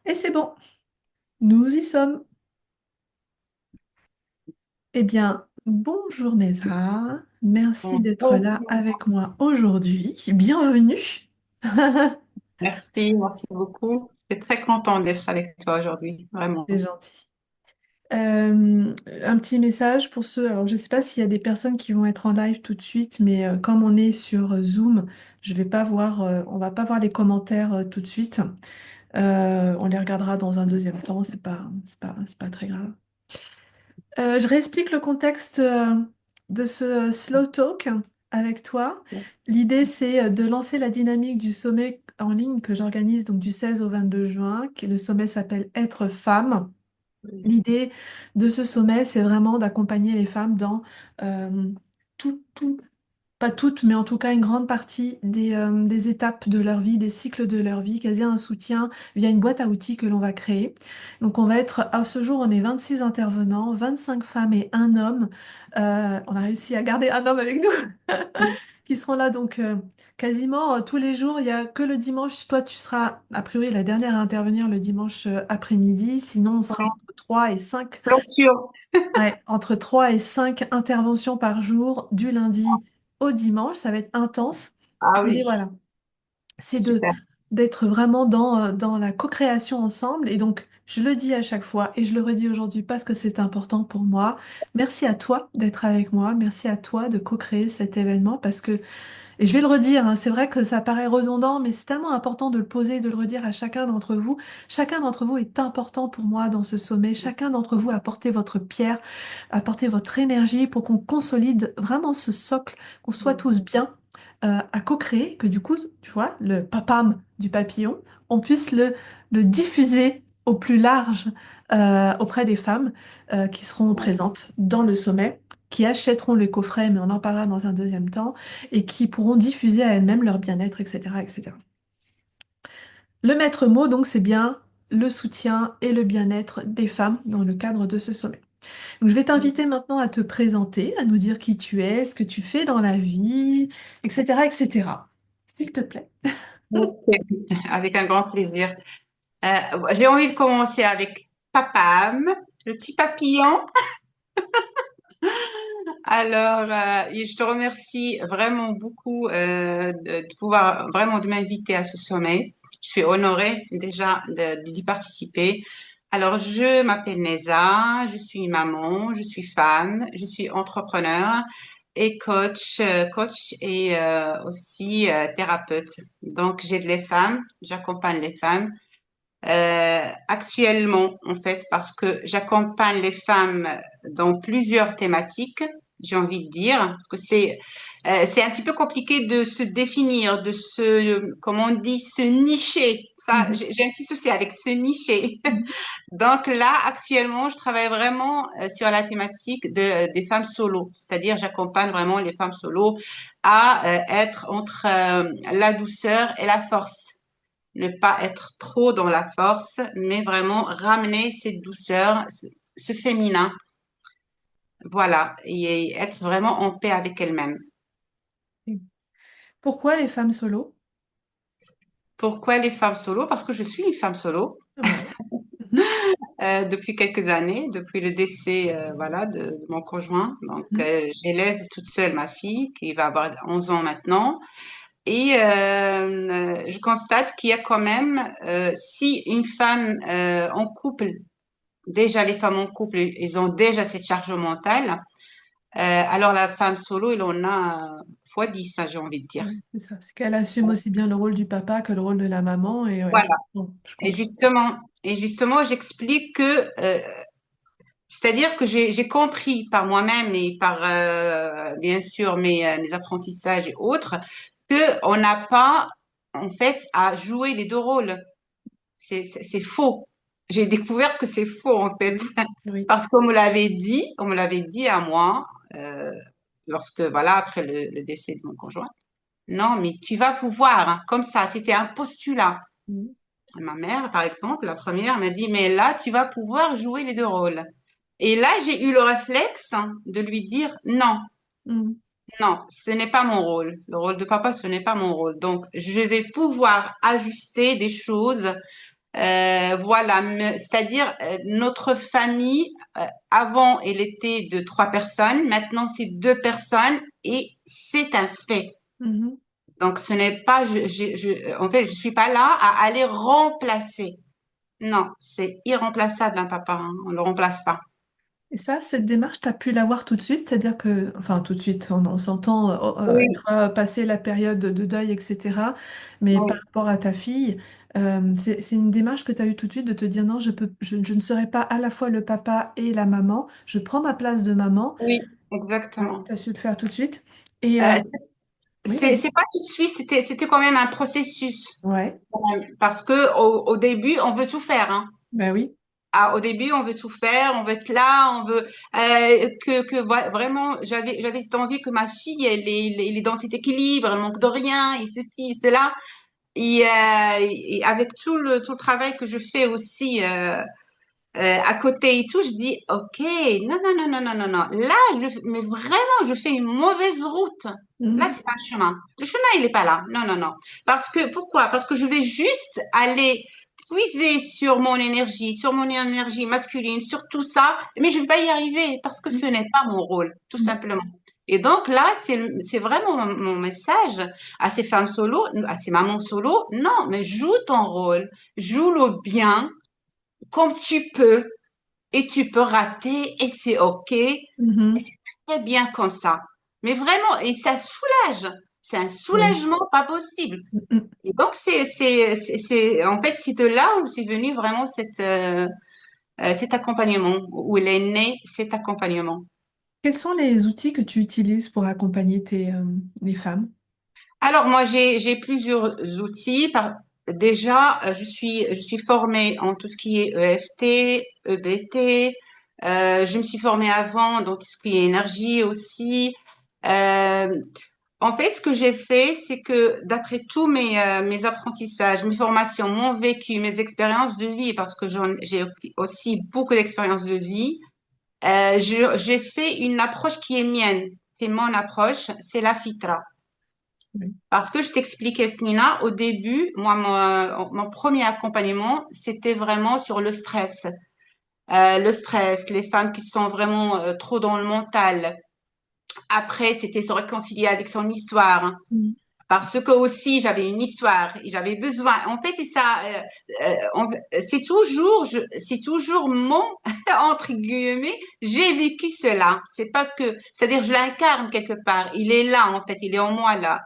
Et c'est bon, nous y sommes. Eh bien, bonjour Nezha, merci d'être Bonjour, là Simon. avec moi aujourd'hui. Bienvenue. Merci beaucoup. Je suis très contente d'être avec toi aujourd'hui, vraiment. C'est gentil. Un petit message pour ceux, alors je ne sais pas s'il y a des personnes qui vont être en live tout de suite, mais comme on est sur Zoom, je vais pas voir, on va pas voir les commentaires tout de suite. On les regardera dans un deuxième temps, c'est pas très grave. Je réexplique le contexte de ce slow talk avec toi. L'idée, c'est de lancer la dynamique du sommet en ligne que j'organise donc du 16 au 22 juin. Le sommet s'appelle Être femme. L'idée de ce sommet, c'est vraiment d'accompagner les femmes dans euh, tout, pas toutes, mais en tout cas une grande partie des étapes de leur vie, des cycles de leur vie, quasi un soutien via une boîte à outils que l'on va créer. Donc on va être, à ce jour, on est 26 intervenants, 25 femmes et un homme. On a réussi à garder un homme avec nous, qui seront là donc quasiment tous les jours. Il n'y a que le dimanche, toi tu seras a priori la dernière à intervenir le dimanche après-midi, sinon on sera Oui. entre 3 et 5. Clôture. Ouais, entre 3 et 5 interventions par jour, du lundi au dimanche, ça va être intense. Ah L'idée, oui, voilà, c'est super. d'être vraiment dans la co-création ensemble. Et donc, je le dis à chaque fois et je le redis aujourd'hui parce que c'est important pour moi. Merci à toi d'être avec moi. Merci à toi de co-créer cet événement parce que et je vais le redire, hein, c'est vrai que ça paraît redondant, mais c'est tellement important de le poser, de le redire à chacun d'entre vous. Chacun d'entre vous est important pour moi dans ce sommet. Chacun d'entre vous apportez votre pierre, apportez votre énergie pour qu'on consolide vraiment ce socle, qu'on soit tous bien à co-créer, que du coup, tu vois, le papam du papillon, on puisse le diffuser au plus large auprès des femmes qui seront présentes dans le sommet, qui achèteront les coffrets, mais on en parlera dans un deuxième temps et qui pourront diffuser à elles-mêmes leur bien-être, etc., etc. Le maître mot, donc, c'est bien le soutien et le bien-être des femmes dans le cadre de ce sommet. Donc, je vais t'inviter maintenant à te présenter, à nous dire qui tu es, ce que tu fais dans la vie, etc., etc. S'il te plaît. Ok. Avec un grand plaisir. J'ai envie de commencer avec Papam, le petit papillon. Alors, je te remercie vraiment beaucoup de pouvoir vraiment de m'inviter à ce sommet. Je suis honorée déjà d'y participer. Alors, je m'appelle Neza, je suis maman, je suis femme, je suis entrepreneur et coach et aussi thérapeute. Donc, j'aide les femmes, j'accompagne les femmes actuellement, en fait, parce que j'accompagne les femmes dans plusieurs thématiques, j'ai envie de dire, parce que c'est un petit peu compliqué de se définir, de se, comment on dit, se nicher. Ça, Mhm. j'ai un petit souci avec se nicher. Mhm. Donc là, actuellement, je travaille vraiment sur la thématique des femmes solo, c'est-à-dire j'accompagne vraiment les femmes solo à être entre la douceur et la force, ne pas être trop dans la force, mais vraiment ramener cette douceur, ce féminin, voilà, et être vraiment en paix avec elle-même. Pourquoi les femmes solo? Pourquoi les femmes solo? Parce que je suis une femme solo Ah bah ouais. Mhm. depuis quelques années, depuis le décès voilà, de mon conjoint. Donc, Mhm. j'élève toute seule ma fille qui va avoir 11 ans maintenant. Et je constate qu'il y a quand même, si une femme en couple, déjà les femmes en couple, ils ont déjà cette charge mentale. Alors la femme solo, il en a fois 10, ça, j'ai envie de dire. Ouais, c'est ça. C'est qu'elle assume aussi bien le rôle du papa que le rôle de la maman. Et ouais, Voilà. je Et comprends. justement, j'explique que, c'est-à-dire que j'ai compris par moi-même et par, bien sûr, mes apprentissages et autres, que on n'a pas, en fait, à jouer les deux rôles. C'est faux. J'ai découvert que c'est faux, en fait. Oui. Parce on me l'avait dit à moi, euh, lorsque, voilà, après le décès de mon conjoint. Non, mais tu vas pouvoir, hein, comme ça. C'était un postulat. Mhm. Ma mère, par exemple, la première, m'a dit, mais là, tu vas pouvoir jouer les deux rôles. Et là, j'ai eu le réflexe de lui dire, non, Mhm. non, ce n'est pas mon rôle. Le rôle de papa, ce n'est pas mon rôle. Donc, je vais pouvoir ajuster des choses Voilà, c'est-à-dire notre famille, avant, elle était de 3 personnes, maintenant c'est 2 personnes et c'est un fait. Mhm. Donc ce n'est pas, en fait, je suis pas là à aller remplacer. Non, c'est irremplaçable un papa, hein. On le remplace pas. Et ça, cette démarche, tu as pu l'avoir tout de suite, c'est-à-dire que, enfin tout de suite, on s'entend une Oui, fois passé la période de deuil, etc. Mais par oui, rapport à ta fille, c'est une démarche que tu as eue tout de suite de te dire non, je ne serai pas à la fois le papa et la maman, je prends ma place de maman. oui, Ouais, exactement. tu as su le faire tout de suite. Et Euh, oui, vas-y. c'est pas tout de suite, c'était quand même un processus. Ouais, Quand même. Parce que au début, on veut tout faire, hein. ben oui. Ah, au début, on veut tout faire, on veut être là, on veut vraiment, j'avais cette envie que ma fille, elle est dans cet équilibre, elle manque de rien, et ceci, et cela. Et avec tout le travail que je fais aussi à côté et tout, je dis, OK, non, non, non, non, non, non, non. Là, mais vraiment, je fais une mauvaise route. Là, Mhm. c'est pas le chemin. Le chemin, il est pas là. Non, non, non. Pourquoi? Parce que je vais juste aller puiser sur mon énergie masculine, sur tout ça, mais je vais pas y arriver parce que ce n'est pas mon rôle, tout simplement. Et donc là, c'est vraiment mon message à ces femmes solo, à ces mamans solo. Non, mais joue ton rôle, joue-le bien, comme tu peux, et tu peux rater, et c'est OK, et Mhm. c'est très bien comme ça. Mais vraiment, et ça soulage. C'est un Oui. soulagement pas possible. Mhm. Et donc, en fait, c'est de là où c'est venu vraiment cet accompagnement, où il est né cet accompagnement. Quels sont les outils que tu utilises pour accompagner les femmes? Alors, moi, j'ai plusieurs outils. Déjà, je suis formée en tout ce qui est EFT, EBT. Je me suis formée avant dans tout ce qui est énergie aussi. Euh, En fait, ce que j'ai fait, c'est que d'après tous mes apprentissages, mes formations, mon vécu, mes expériences de vie, parce que j'ai aussi beaucoup d'expériences de vie, j'ai fait une approche qui est mienne. C'est mon approche, c'est la FITRA. Oui. Parce que je t'expliquais, Snina, au début, moi, mon premier accompagnement, c'était vraiment sur le stress. Le stress, les femmes qui sont vraiment trop dans le mental. Après, c'était se réconcilier avec son histoire, hein. Mhm. Parce que aussi, j'avais une histoire et j'avais besoin. En fait, c'est ça. C'est toujours mon, entre guillemets, j'ai vécu cela. C'est pas que, c'est-à-dire, je l'incarne quelque part. Il est là, en fait. Il est en moi, là.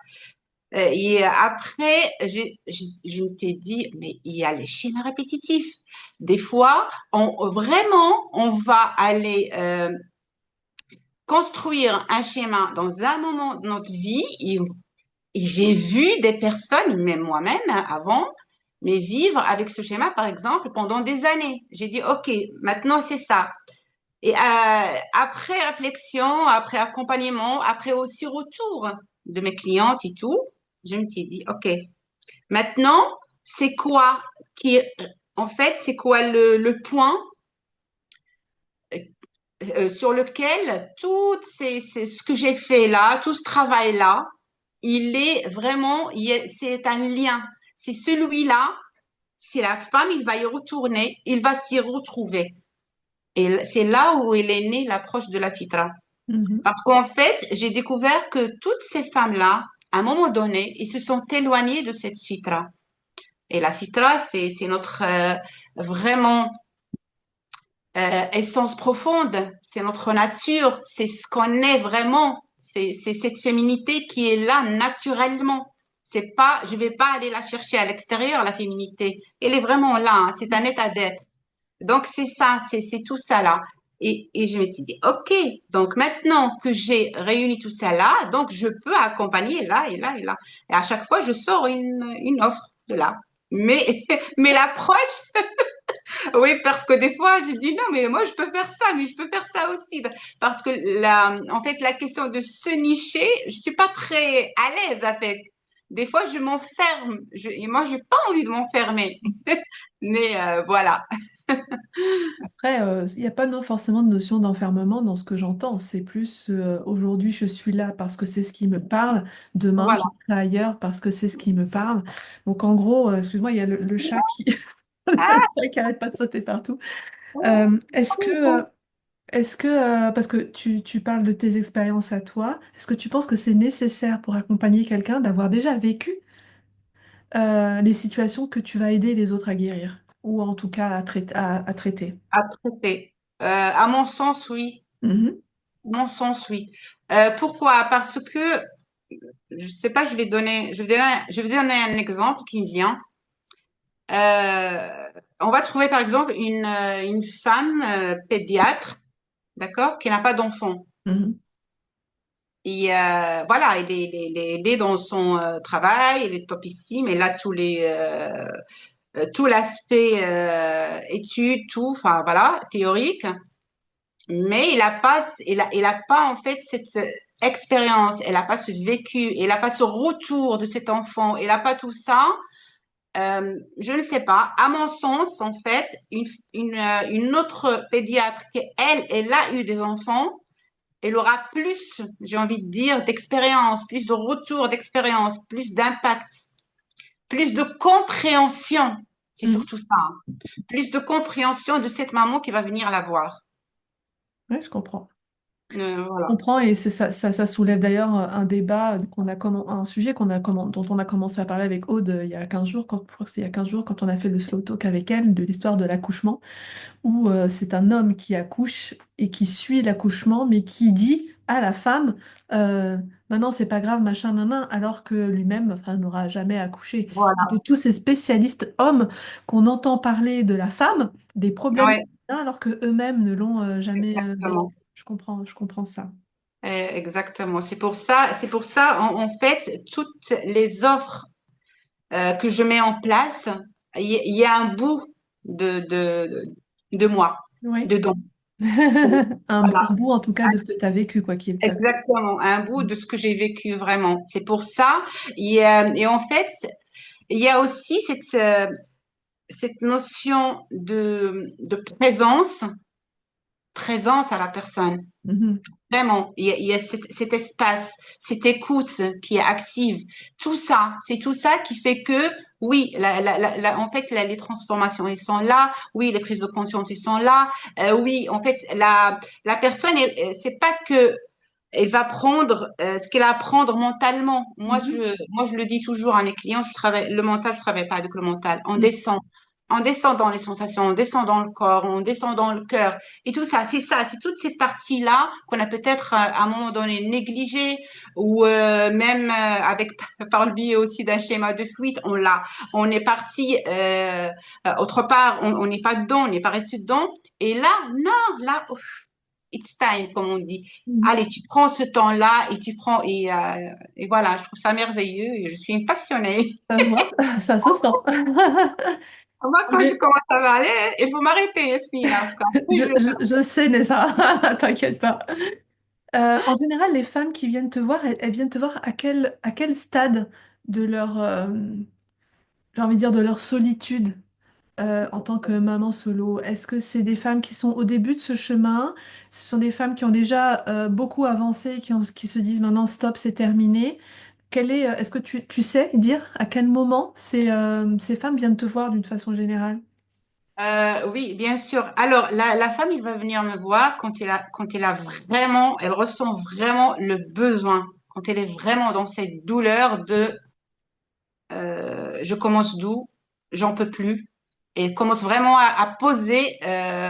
Et après, je m'étais dit, mais il y a les schémas répétitifs. Des fois, vraiment, on va aller construire un schéma dans un moment de notre vie et j'ai vu des personnes, même moi-même hein, avant, mais vivre avec ce schéma, par exemple, pendant des années. J'ai dit, OK, maintenant c'est ça. Et après réflexion, après accompagnement, après aussi retour de mes clientes et tout, je me suis dit, OK, maintenant, c'est quoi qui, en fait, c'est quoi le point sur lequel ce que j'ai fait là, tout ce travail-là, il est vraiment, c'est un lien. C'est celui-là, c'est la femme, il va y retourner, il va s'y retrouver. Et c'est là où il est né l'approche de la fitra. Mhm. Parce qu'en fait, j'ai découvert que toutes ces femmes-là, à un moment donné, ils se sont éloignées de cette fitra. Et la fitra, c'est notre vraiment essence profonde, c'est notre nature, c'est ce qu'on est vraiment, c'est cette féminité qui est là naturellement. C'est pas, je vais pas aller la chercher à l'extérieur, la féminité. Elle est vraiment là, hein, c'est un état d'être. Donc c'est ça, c'est tout ça là. Et je me suis dit, OK, donc maintenant que j'ai réuni tout ça là, donc je peux accompagner là et là et là. Et à chaque fois, je sors une offre de là. Mais, mais l'approche, oui, parce que des fois, je dis non, mais moi, je peux faire ça, mais je peux faire ça aussi. Parce que en fait, la question de se nicher, je suis pas très à l'aise avec. Des fois, je m'enferme. Et moi, j'ai pas envie de m'enfermer. Mais voilà. Après, il n'y a pas forcément de notion d'enfermement dans ce que j'entends. C'est plus aujourd'hui, je suis là parce que c'est ce qui me parle. Demain, je Voilà. serai ailleurs parce que c'est ce qui me parle. Donc, en gros, excuse-moi, il y a le chat qui. Ah, Qui arrête pas de sauter partout. oh, Est-ce que, oh. parce que tu parles de tes expériences à toi, est-ce que tu penses que c'est nécessaire pour accompagner quelqu'un d'avoir déjà vécu les situations que tu vas aider les autres à guérir, ou en tout cas à traiter? À traiter. À mon sens, oui. Mhm, À mon sens, oui. Pourquoi? Parce que, je sais pas, je vais donner un exemple qui me vient. On va trouver par exemple une femme pédiatre, d'accord, qui n'a pas d'enfant. mhm, Et voilà, elle est dans son travail, elle est topissime, elle a tout l'aspect études, tout, enfin voilà, théorique, mais il a pas en fait cette expérience, elle n'a pas ce vécu, elle n'a pas ce retour de cet enfant, elle n'a pas tout ça. Je ne sais pas. À mon sens, en fait, une autre pédiatre qui, elle a eu des enfants, elle aura plus, j'ai envie de dire, d'expérience, plus de retour d'expérience, plus d'impact, plus de compréhension. C'est mhm. surtout ça, hein. Plus de compréhension de cette maman qui va venir la voir. Ouais, je comprends. Je Voilà. comprends et ça soulève d'ailleurs un débat un sujet dont on a commencé à parler avec Aude il y a 15 jours, je crois que c'est il y a 15 jours quand on a fait le slow talk avec elle de l'histoire de l'accouchement, où c'est un homme qui accouche et qui suit l'accouchement, mais qui dit à la femme, maintenant c'est pas grave, machin, nanan, alors que lui-même, enfin, n'aura jamais accouché. Et de Voilà. tous ces spécialistes hommes qu'on entend parler de la femme, des problèmes Ouais, féminins, alors que eux-mêmes ne l'ont jamais vécu. exactement. Je comprends ça. Exactement. C'est pour ça, en fait, toutes les offres que je mets en place, il y a un bout de moi, Oui. dedans. C'est, Un voilà. bout en tout cas de ce que tu as vécu, quoi qu'il t'arrive. Exactement, un bout de ce que j'ai vécu vraiment. C'est pour ça. Et en fait, il y a aussi cette notion de présence à la personne. Mhm. Vraiment, il y a cet espace, cette écoute qui est active. Tout ça, c'est tout ça qui fait que, oui, en fait, les transformations, elles sont là. Oui, les prises de conscience, elles sont là. Oui, en fait, la personne, c'est pas que elle va prendre ce qu'elle a à prendre mentalement. Mhm. Moi, je le dis toujours à mes clients, le mental, je travaille pas avec le mental. Mhm. On descend dans les sensations, on descend dans le corps, on descend dans le cœur. Et tout ça, c'est toute cette partie-là qu'on a peut-être à un moment donné négligée ou même avec par le biais aussi d'un schéma de fuite, on est parti autre part, on n'est pas dedans, on n'est pas resté dedans. Et là, non, là, it's time, comme on dit. Mhm. Allez, tu prends ce temps-là et tu prends et voilà, je trouve ça merveilleux et je suis une passionnée. Ça se voit, ça se sent. Moi, quand je commence à parler, il faut m'arrêter, Yasmine, hein, parce qu'après, Je sais, Nessa, t'inquiète pas. En général, les femmes qui viennent te voir, elles viennent te voir à quel stade de leur, j'ai envie de dire, de leur solitude en tant que maman solo? Est-ce que c'est des femmes qui sont au début de ce chemin? Ce sont des femmes qui ont déjà beaucoup avancé, qui se disent maintenant stop, c'est terminé. Est-ce que tu sais dire à quel moment ces femmes viennent te voir d'une façon générale? oui, bien sûr. Alors, la femme, il va venir me voir quand elle a vraiment, elle ressent vraiment le besoin, quand elle est vraiment dans cette douleur de je commence d'où, j'en peux plus. Et commence vraiment à poser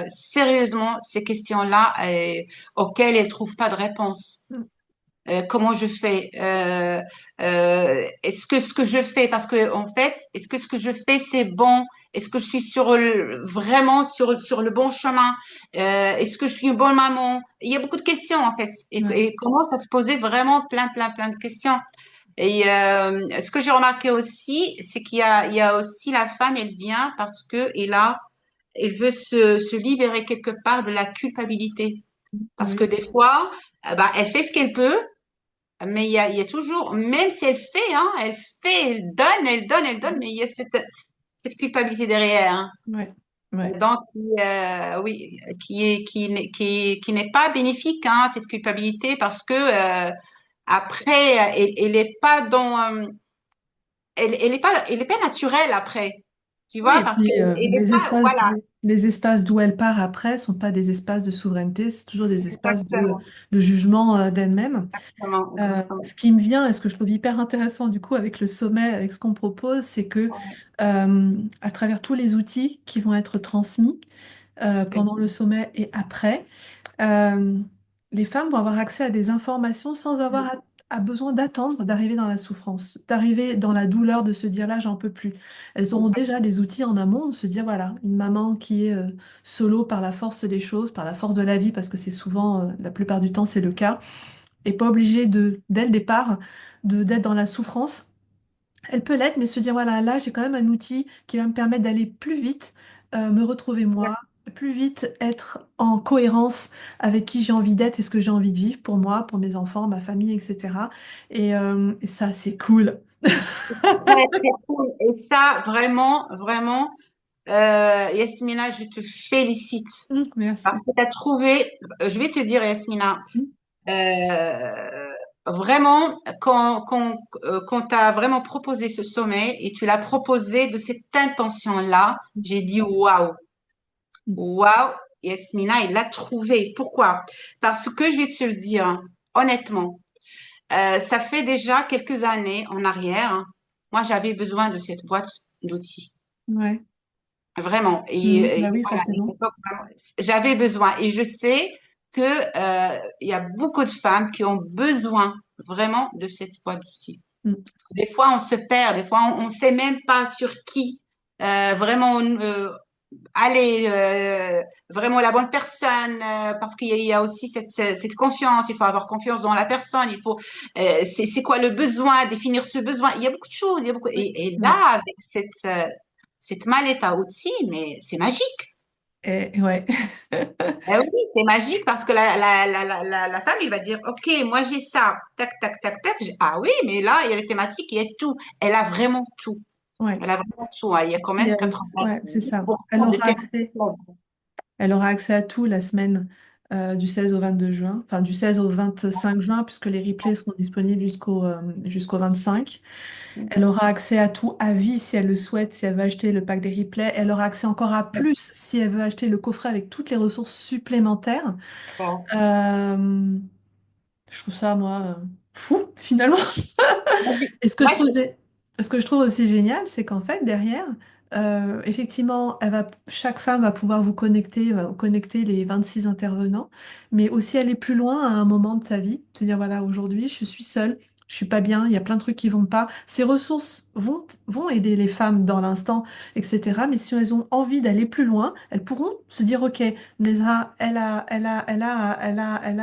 sérieusement ces questions-là auxquelles elle trouve pas de réponse. Mm. Comment je fais est-ce que ce que je fais parce que en fait est-ce que ce que je fais c'est bon, est-ce que je suis vraiment sur le bon chemin, est-ce que je suis une bonne maman, il y a beaucoup de questions en fait Ouais. et commence à se poser vraiment plein de questions et ce que j'ai remarqué aussi c'est il y a aussi la femme elle vient parce que elle veut se libérer quelque part de la culpabilité parce que Oui. des fois bah, elle fait ce qu'elle peut mais il y a toujours, même si elle fait, hein, elle donne, mais il y a cette culpabilité derrière, hein. Ouais. Ouais. Donc, oui, qui n'est pas bénéfique, hein, cette culpabilité, parce que après, elle est pas dans, elle est pas naturelle après. Tu Oui, vois, et parce que, puis et des fois, voilà, les espaces d'où elle part après sont pas des espaces de souveraineté, c'est toujours des espaces exactement, de jugement d'elle-même. exactement, exactement. Ce qui me vient et ce que je trouve hyper intéressant du coup avec le sommet, avec ce qu'on propose, c'est que Ouais, à travers tous les outils qui vont être transmis oui, pendant le sommet et après, euh, les femmes vont avoir accès à des informations sans avoir à besoin d'attendre d'arriver dans la souffrance, d'arriver dans la douleur, de se dire là, j'en peux plus. Elles auront déjà des outils en amont, de se dire voilà, une maman qui est solo par la force des choses, par la force de la vie, parce que c'est souvent, la plupart du temps, c'est le cas, et pas obligée dès le départ, d'être dans la souffrance. Elle peut l'être, mais se dire, voilà, là, j'ai quand même un outil qui va me permettre d'aller plus vite, me retrouver moi, plus vite être en cohérence avec qui j'ai envie d'être et ce que j'ai envie de vivre pour moi, pour mes enfants, ma famille, etc. Et ça, c'est cool. très, très cool. Et ça, vraiment, vraiment, Yasmina, je te félicite parce Merci. que tu as trouvé, je vais te dire, Yasmina, Mm, euh, vraiment, quand tu as vraiment proposé ce sommet et tu l'as proposé de cette intention-là, j'ai dit waouh, mm, waouh, Yasmina, il l'a trouvé. Pourquoi? Parce que je vais te le dire, honnêtement, ça fait déjà quelques années en arrière, hein, moi, j'avais besoin de cette boîte d'outils. ouais. Vraiment. Mm, bah Et oui, voilà, forcément. j'avais besoin. Et je sais que, il y a beaucoup de femmes qui ont besoin vraiment de cette boîte d'outils. Mm, Des fois, on se perd. Des fois, on ne sait même pas sur qui vraiment aller vraiment la bonne personne parce qu'il y a aussi cette confiance. Il faut avoir confiance dans la personne. Il faut c'est quoi le besoin, définir ce besoin. Il y a beaucoup de choses. Il y a beaucoup, ouais. et Ouais. là, avec cette mallette à outils, mais c'est magique. Et, ouais. Eh oui, c'est magique parce que la femme, il va dire, OK, moi j'ai ça, tac, tac, tac, tac. Ah oui, mais là, il y a les thématiques, il y a tout. Elle a vraiment tout. Ouais. Elle a vraiment tout, hein. Il y a quand Puis, même ouais, c'est ça. 90% de thématiques. Elle aura accès à tout la semaine du 16 au 22 juin, enfin du 16 au 25 juin, puisque les replays seront disponibles jusqu'au 25. Elle aura accès à tout à vie si elle le souhaite, si elle veut acheter le pack des replays. Elle aura accès encore à plus si elle veut acheter le coffret avec toutes les ressources supplémentaires. Bon. Euh, je trouve ça, moi, fou, finalement. Et ce que je Moi, trouve, ce que je trouve aussi génial, c'est qu'en fait, derrière, effectivement, chaque femme va pouvoir va vous connecter les 26 intervenants, mais aussi aller plus loin à un moment de sa vie, se dire, voilà, aujourd'hui, je suis seule, je suis pas bien, il y a plein de trucs qui vont pas. Ces ressources vont aider les femmes dans l'instant, etc. Mais si elles ont envie d'aller plus loin, elles pourront se dire, OK, Nezha, elle a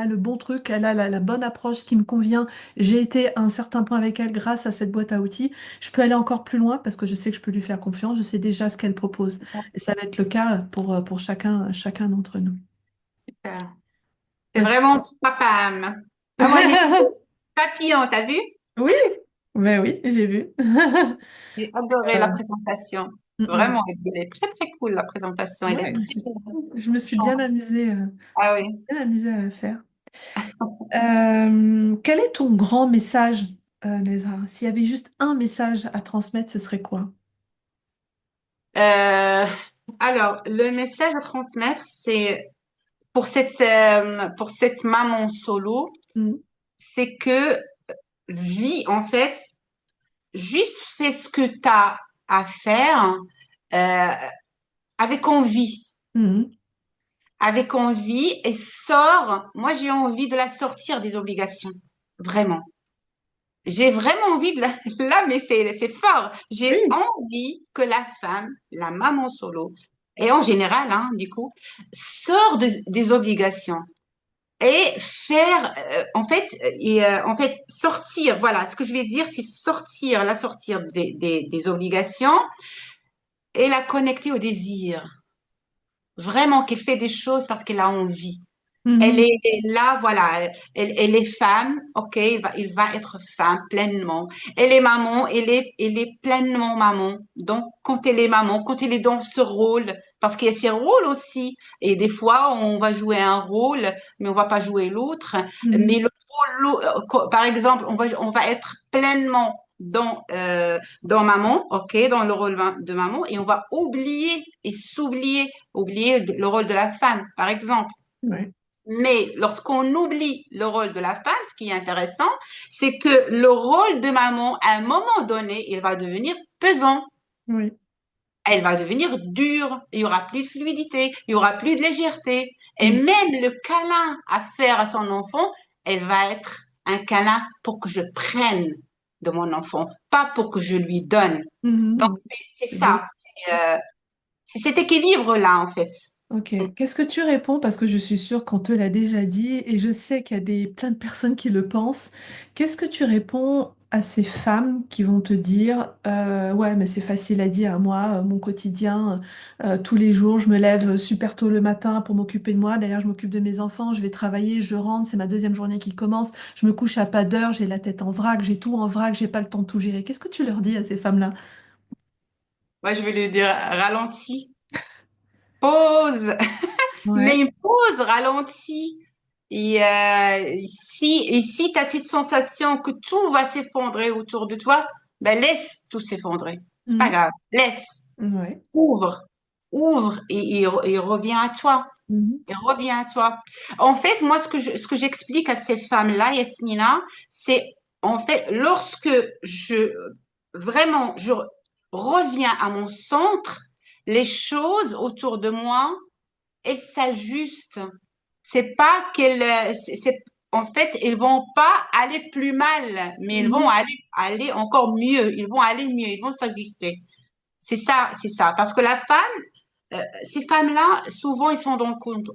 le bon truc, elle a la bonne approche qui me convient. J'ai été à un certain point avec elle grâce à cette boîte à outils. Je peux aller encore plus loin parce que je sais que je peux lui faire confiance. Je sais déjà ce qu'elle propose. Et ça va être le cas pour chacun d'entre nous. super. C'est Bah, vraiment papa âme. Ah, moi, j'ai papillon, t'as vu? oui, ben oui, j'ai vu. J'ai adoré la Euh, présentation. mm, Vraiment, mm. elle est très, très cool, la présentation. Elle est Ouais, très je me suis touchante. Ah oui. bien amusée à la faire. Quel est ton grand message, Nezha? S'il y avait juste un message à transmettre, ce serait quoi? Euh, alors, le message à transmettre, c'est pour cette maman solo, Mm, c'est que vis, en fait, juste fais ce que tu as à faire euh, avec envie. mm, Avec envie et sors. Moi, j'ai envie de la sortir des obligations. Vraiment. J'ai vraiment envie de la, là, mais c'est fort. J'ai oui. envie que la femme, la maman solo, et en général, hein, du coup, sort des obligations et faire, en fait, sortir, voilà, ce que je vais dire, c'est sortir des obligations et la connecter au désir. Vraiment qu'elle fait des choses parce qu'elle a envie. Elle Mhm, est là, voilà, elle est femme, ok, il va être femme pleinement. Elle est maman, elle est pleinement maman. Donc, quand elle est maman, quand elle est dans ce rôle, parce qu'il y a ses rôles aussi, et des fois, on va jouer un rôle, mais on va pas jouer l'autre. mhm, Mais le rôle, par exemple, on va être pleinement dans maman, ok, dans le rôle de maman, et on va oublier et oublier le rôle de la femme, par exemple. Ouais. Mais lorsqu'on oublie le rôle de la femme, ce qui est intéressant, c'est que le rôle de maman, à un moment donné, il va devenir pesant. Oui. Elle va devenir dure. Il y aura plus de fluidité, il y aura plus de légèreté. Et Mm. même le câlin à faire à son enfant, elle va être un câlin pour que je prenne de mon enfant, pas pour que je lui donne. Donc, Mhm. c'est C'est beau. ça. C'est cet équilibre-là, en fait. Ok. Qu'est-ce que tu réponds? Parce que je suis sûre qu'on te l'a déjà dit et je sais qu'il y a plein de personnes qui le pensent. Qu'est-ce que tu réponds à ces femmes qui vont te dire ouais, mais c'est facile à dire, moi, mon quotidien, tous les jours, je me lève super tôt le matin pour m'occuper de moi. D'ailleurs, je m'occupe de mes enfants, je vais travailler, je rentre, c'est ma deuxième journée qui commence. Je me couche à pas d'heure, j'ai la tête en vrac, j'ai tout en vrac, j'ai pas le temps de tout gérer. Qu'est-ce que tu leur dis à ces femmes-là? Moi, je vais lui dire ralentis, pause, mais Ouais. une pause ralentie. Et si tu as cette sensation que tout va s'effondrer autour de toi, ben laisse tout s'effondrer. C'est pas Mhm. grave. Laisse, Ouais. ouvre, ouvre et reviens à toi. Mhm. Et reviens à toi. En fait, moi, ce que j'explique à ces femmes-là, Yasmina, c'est en fait lorsque vraiment, je reviens à mon centre, les choses autour de moi elles s'ajustent. C'est pas en fait, ils vont pas aller plus mal, mais ils vont Mhm. aller encore mieux. Ils vont aller mieux. Ils vont s'ajuster. C'est ça, c'est ça. Parce que la femme, ces femmes-là, souvent, ils sont dans le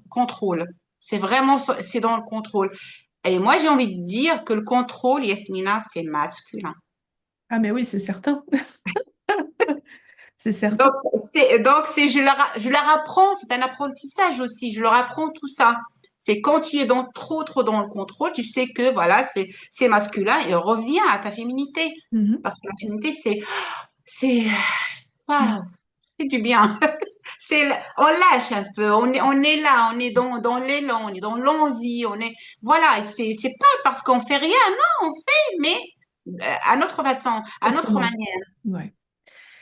contrôle. C'est vraiment, c'est dans le contrôle. Et moi, j'ai envie de dire que le contrôle, Yasmina, c'est masculin. Ah, mais oui, c'est certain. C'est certain. Donc, je leur apprends, c'est un apprentissage aussi, je leur apprends tout ça. C'est quand tu es trop dans le contrôle, tu sais que voilà, c'est masculin et reviens à ta féminité. Mhm. Parce que la féminité, c'est, Mhm. waouh, c'est du bien. On lâche un peu, on est là, on est dans l'élan, on est dans l'envie, voilà, et c'est pas parce qu'on fait rien, non, on fait, mais à notre façon, à notre Autrement. manière, Ouais.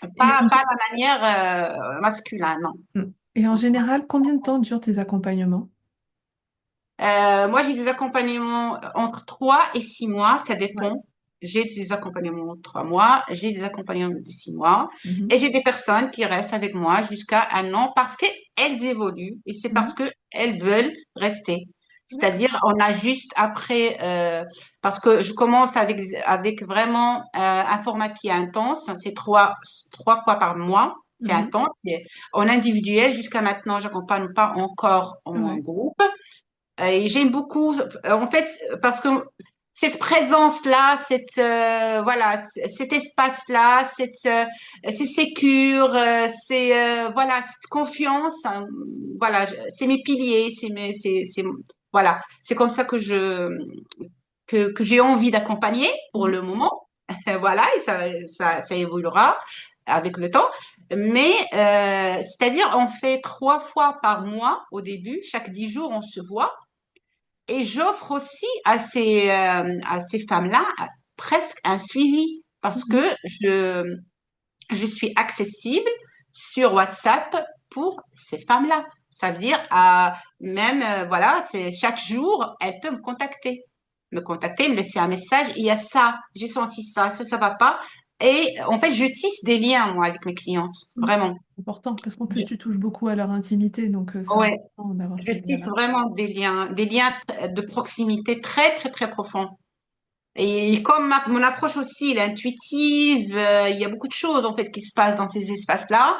Et pas la manière masculine, non. et en général, combien de temps durent tes accompagnements? Moi, j'ai des accompagnements entre 3 et 6 mois, ça Ouais. dépend. J'ai des accompagnements de 3 mois, j'ai des accompagnements de 6 mois, Mhm. et j'ai des personnes qui restent avec moi jusqu'à un an parce qu'elles évoluent et c'est parce Mhm. qu'elles veulent rester. D'accord. C'est-à-dire, on a juste après, parce que je commence avec vraiment un format qui est intense, c'est trois fois par mois, c'est Mhm. intense, c'est en individuel. Jusqu'à maintenant, j'accompagne pas encore en Ouais. groupe. Et j'aime beaucoup, en fait, parce que cette présence-là, voilà, cet espace-là, c'est sécure, voilà, cette confiance, hein, voilà, c'est mes piliers, voilà, c'est comme ça que j'ai envie d'accompagner pour Mhm. le moment, voilà, et ça évoluera avec le temps. Mais c'est-à-dire, on fait 3 fois par mois au début, chaque 10 jours, on se voit. Et j'offre aussi à ces femmes-là presque un suivi parce que Mhm. je suis accessible sur WhatsApp pour ces femmes-là. Ça veut dire, même, voilà, c'est chaque jour, elles peuvent me laisser un message. Il y a ça, j'ai senti ça va pas. Et en fait, je tisse des liens, moi, avec mes clientes, Mhm. vraiment. Important, parce qu'en plus, Je- tu touches beaucoup à leur intimité, donc c'est ouais, important d'avoir je ce tisse lien-là. vraiment des liens de proximité très, très, très profonds. Et comme mon approche aussi, elle est intuitive, il y a beaucoup de choses en fait qui se passent dans ces espaces-là.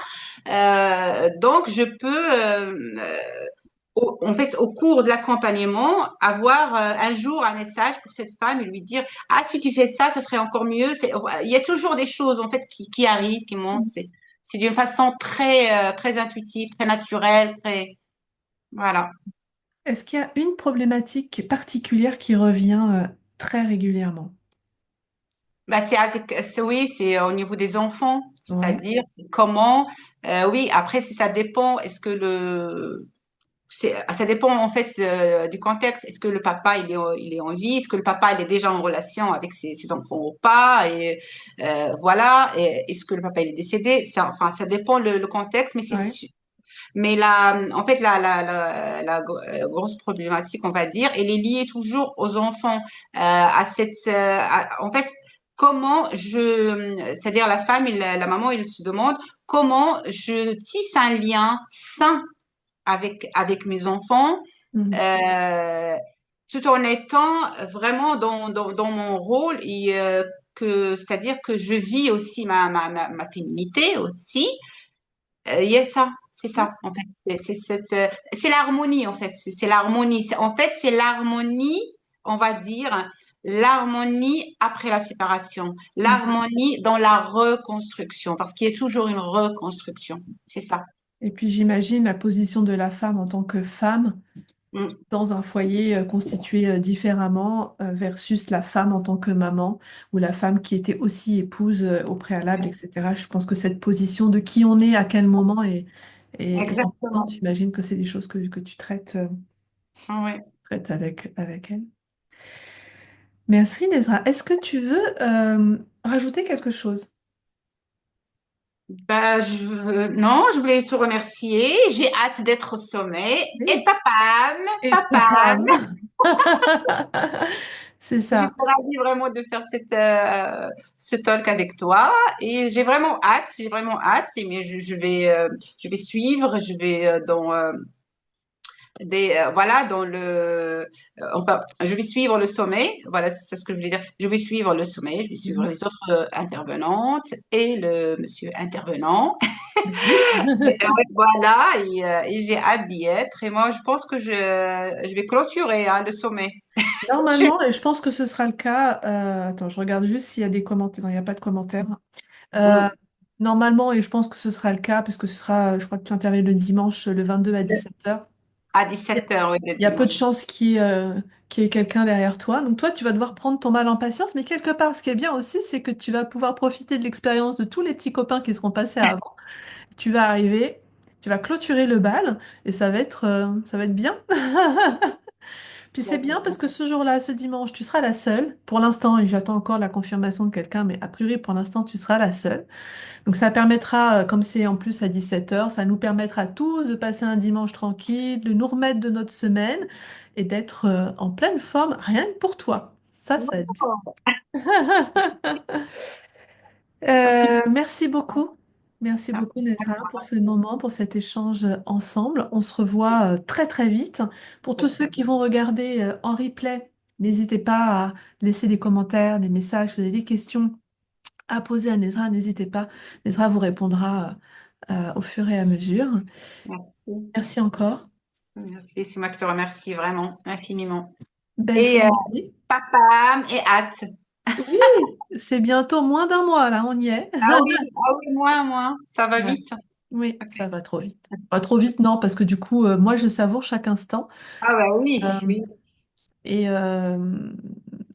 Donc, je peux, en fait, au cours de l'accompagnement, avoir un jour un message pour cette femme et lui dire, ah, si tu fais ça, ça serait encore mieux. Il y a toujours des choses en fait qui arrivent, qui montent. Mhm. C'est d'une façon très, très intuitive, très naturelle, très, voilà. Est-ce qu'il y a une problématique particulière qui revient très régulièrement? Bah, oui, c'est au niveau des enfants, Ouais. c'est-à-dire comment, oui, après, si ça dépend, est-ce que ça dépend en fait du contexte. Est-ce que le papa il est en vie? Est-ce que le papa il est déjà en relation avec ses enfants ou pas? Et voilà. Et est-ce que le papa il est décédé? Enfin, ça dépend le contexte, mais c'est Ouais. sûr. Mais en fait, grosse problématique, on va dire, elle est liée toujours aux enfants, en fait, c'est-à-dire la femme, la maman, elle se demande comment je tisse un lien sain avec mes enfants, Mhm. euh, tout en étant vraiment dans mon rôle c'est-à-dire que je vis aussi ma féminité aussi. Il y a ça, c'est ça, en fait. C'est l'harmonie, en fait. C'est l'harmonie. En fait, c'est l'harmonie, on va dire, l'harmonie après la séparation, Mhm. l'harmonie dans la reconstruction, parce qu'il y a toujours une reconstruction. C'est ça. Et puis j'imagine la position de la femme en tant que femme Mm. dans un foyer constitué différemment versus la femme en tant que maman ou la femme qui était aussi épouse au préalable, etc. Je pense que cette position de qui on est à quel moment est importante. Exactement. J'imagine que c'est des choses que tu Oui. traites avec elle. Merci Nezra. Est-ce que tu veux rajouter quelque chose? Bah, non, je voulais te remercier. J'ai hâte d'être au sommet. Et Oui. papam, Et papam. papa. C'est Je suis ça. ravie vraiment de faire ce talk avec toi et j'ai vraiment hâte, mais je vais suivre, je vais voilà, enfin, je vais suivre le sommet, voilà, c'est ce que je voulais dire. Je vais suivre le sommet, je vais suivre Mhm. les autres intervenantes et le monsieur intervenant. Oui. Ouais, voilà, et j'ai hâte d'y être. Et moi, je pense que je vais clôturer hein, le sommet. Je- Normalement, et je pense que ce sera le cas. Attends, je regarde juste s'il y a des commentaires. Non, il n'y a pas de commentaires. Euh, Mm. Normalement, et je pense que ce sera le cas, parce que ce sera, je crois que tu interviens le dimanche, le 22 à 17h. À Il 17 heures, oui, le y a peu de dimanche. chances qu'il y ait quelqu'un derrière toi. Donc toi, tu vas devoir prendre ton mal en patience, mais quelque part, ce qui est bien aussi, c'est que tu vas pouvoir profiter de l'expérience de tous les petits copains qui seront passés avant. Tu vas arriver, tu vas clôturer le bal, et ça va être bien. Puis c'est bien parce que ce jour-là, ce dimanche, tu seras la seule. Pour l'instant, et j'attends encore la confirmation de quelqu'un, mais a priori, pour l'instant, tu seras la seule. Donc ça permettra, comme c'est en plus à 17h, ça nous permettra tous de passer un dimanche tranquille, de nous remettre de notre semaine et d'être en pleine forme, rien que pour toi. Ça va être bien. Wow. Merci. Merci beaucoup. Merci Merci beaucoup, à Nesra, pour toi. ce moment, pour cet échange ensemble. On se revoit très très vite. Pour tous ceux qui vont regarder en replay, n'hésitez pas à laisser des commentaires, des messages, si vous avez des questions à poser à Nesra, n'hésitez pas. Nesra vous répondra au fur et à mesure. Merci. Merci encore. Merci. C'est moi qui te remercie vraiment infiniment. Belle fin Et de journée. papa, et hâte. Oui, c'est bientôt moins d'un mois là, on y est. Ah oui, moi, ça va Ouais. vite. Oui, Ok. ça va trop vite. Pas trop vite, non, parce que du coup, moi, je savoure chaque instant. Ah bah oui, Euh, oui. et, euh,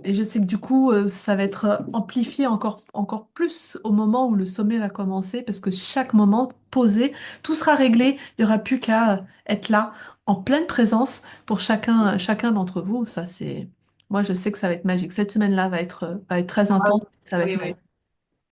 et je sais que du coup, ça va être amplifié encore plus au moment où le sommet va commencer, parce que chaque moment posé, tout sera réglé. Il n'y aura plus qu'à être là, en pleine présence pour chacun d'entre vous. Ça, c'est... Moi, je sais que ça va être magique. Cette semaine-là va être très Ah intense. oui, Ça va être oui, oui. magique.